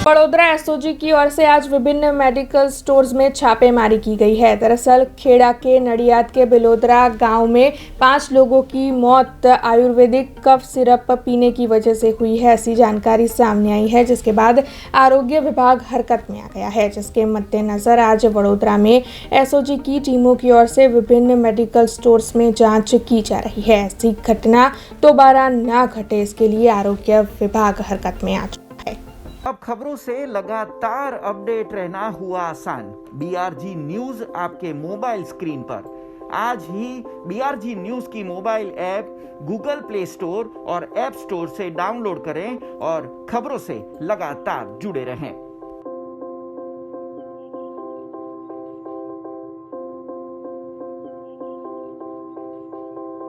Vadodara SOG की ओर से आज विभिन्न मेडिकल स्टोर्स में छापेमारी की गई है। दरअसल खेड़ा के नडियाद के बिलोदरा गांव में 5 लोगों की मौत आयुर्वेदिक कफ सिरप पीने की वजह से हुई है, ऐसी जानकारी सामने आई है, जिसके बाद आरोग्य विभाग हरकत में आ गया है। जिसके मद्देनजर आज बड़ोदरा में एसओजी की टीमों की ओर से विभिन्न मेडिकल स्टोर्स में जाँच की जा रही है। ऐसी घटना दोबारा न घटे, इसके लिए आरोग्य विभाग हरकत में आ चुका है। अब खबरों से लगातार अपडेट रहना हुआ आसान। BRG न्यूज आपके मोबाइल स्क्रीन पर। आज ही BRG न्यूज की mobile app Google play store और ऐप स्टोर से डाउनलोड करें और खबरों से लगातार जुड़े रहें।